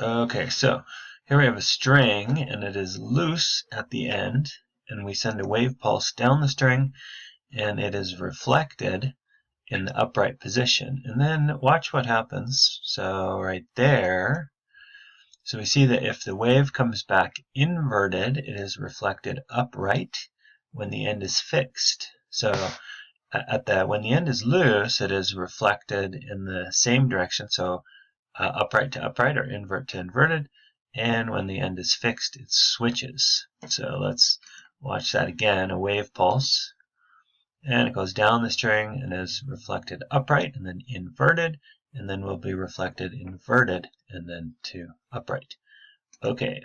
Okay, so here we have a string and it is loose at the end, and we send a wave pulse down the string and it is reflected in the upright position. And then watch what happens. So right there, so we see that if the wave comes back inverted, it is reflected upright when the end is fixed. So when the end is loose, it is reflected in the same direction, so upright to upright or invert to inverted, and when the end is fixed, it switches. So let's watch that again, a wave pulse, and it goes down the string and is reflected upright and then inverted, and then will be reflected inverted and then to upright. Okay,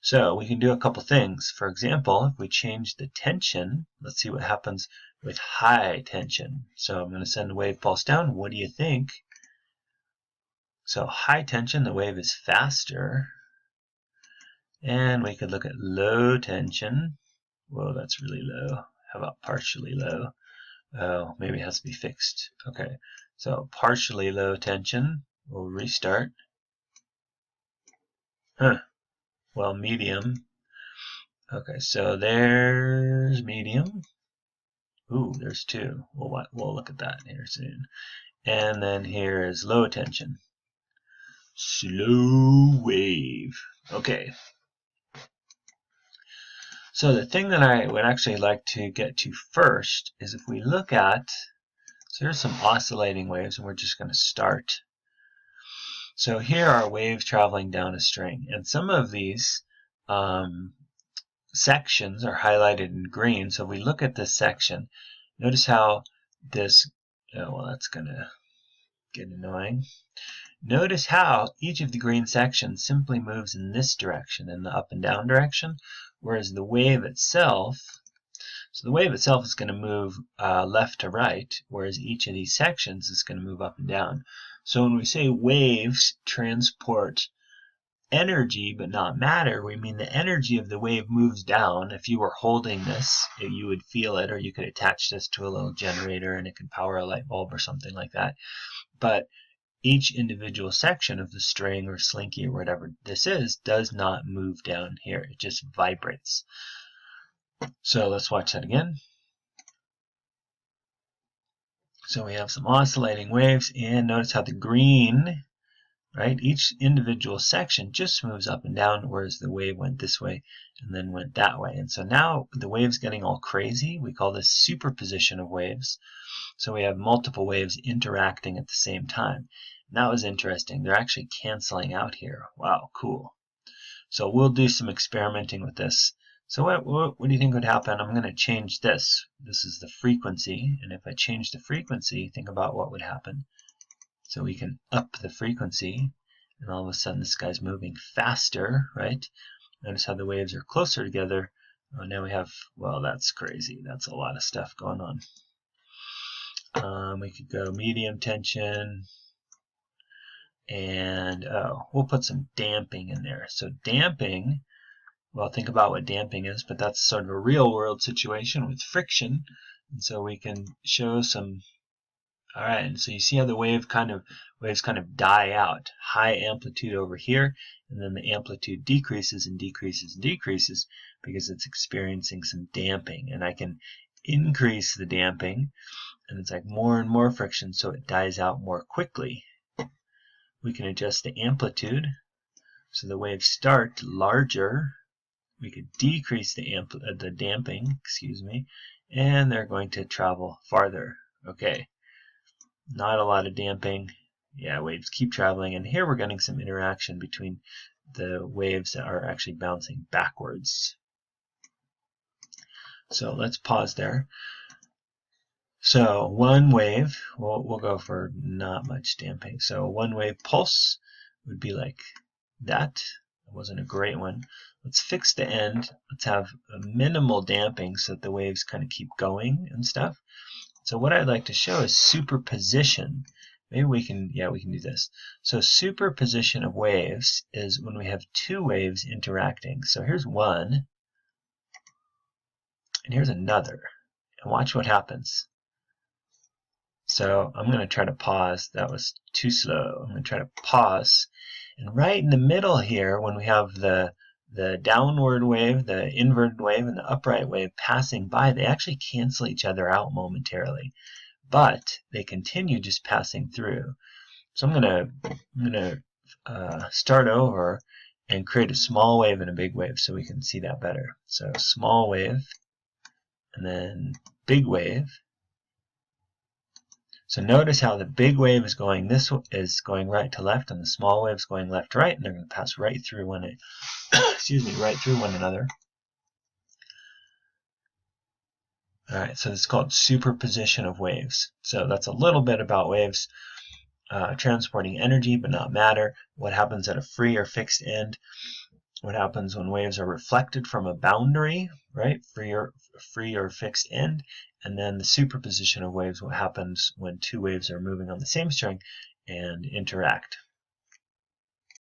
so we can do a couple things. For example, if we change the tension, let's see what happens with high tension. So I'm going to send the wave pulse down. What do you think? So high tension, the wave is faster. And we could look at low tension. Whoa, that's really low. How about partially low? Oh, maybe it has to be fixed. Okay, so partially low tension. We'll restart. Well, medium. Okay, so there's medium. Ooh, there's two. We'll look at that here soon. And then here is low tension. Slow wave. Okay. So the thing that I would actually like to get to first is if we look at, so here's some oscillating waves, and we're just going to start. So here are waves traveling down a string, and some of these sections are highlighted in green. So if we look at this section, notice how this, oh, well, that's going to get annoying. Notice how each of the green sections simply moves in this direction, in the up and down direction, whereas the wave itself, so the wave itself is going to move left to right, whereas each of these sections is going to move up and down. So when we say waves transport energy but not matter, we mean the energy of the wave moves down. If you were holding this, you would feel it, or you could attach this to a little generator and it could power a light bulb or something like that. But each individual section of the string or slinky or whatever this is does not move down here. It just vibrates. So let's watch that again. So we have some oscillating waves, and notice how the green, right, each individual section just moves up and down, whereas the wave went this way and then went that way. And so now the wave's getting all crazy. We call this superposition of waves. So we have multiple waves interacting at the same time. And that was interesting. They're actually canceling out here. Wow, cool. So we'll do some experimenting with this. So what do you think would happen? I'm going to change this. This is the frequency. And if I change the frequency, think about what would happen. So we can up the frequency, and all of a sudden this guy's moving faster, right? Notice how the waves are closer together. Oh, now we have, well, that's crazy. That's a lot of stuff going on. We could go medium tension, and we'll put some damping in there. So damping, well, think about what damping is, but that's sort of a real world situation with friction. And so we can show some. All right, and so you see how the waves kind of die out. High amplitude over here, and then the amplitude decreases and decreases and decreases because it's experiencing some damping. And I can increase the damping, and it's like more and more friction, so it dies out more quickly. We can adjust the amplitude, so the waves start larger. We could decrease the damping, and they're going to travel farther. Okay. Not a lot of damping. Yeah, waves keep traveling, and here we're getting some interaction between the waves that are actually bouncing backwards. So let's pause there. So one wave, we'll go for not much damping. So one wave pulse would be like that. It wasn't a great one. Let's fix the end. Let's have a minimal damping so that the waves kind of keep going and stuff. So what I'd like to show is superposition. Maybe we can do this. So superposition of waves is when we have two waves interacting. So here's one, and here's another. And watch what happens. So I'm going to try to pause. That was too slow. I'm going to try to pause. And right in the middle here, when we have the downward wave, the inverted wave, and the upright wave passing by, they actually cancel each other out momentarily, but they continue just passing through. So I'm gonna start over and create a small wave and a big wave so we can see that better. So small wave and then big wave. So notice how the big wave is going going right to left, and the small wave is going left to right, and they're going to pass right through right through one another. All right, so it's called superposition of waves. So that's a little bit about waves transporting energy but not matter. What happens at a free or fixed end? What happens when waves are reflected from a boundary, right? Free or fixed end. And then the superposition of waves, what happens when two waves are moving on the same string and interact.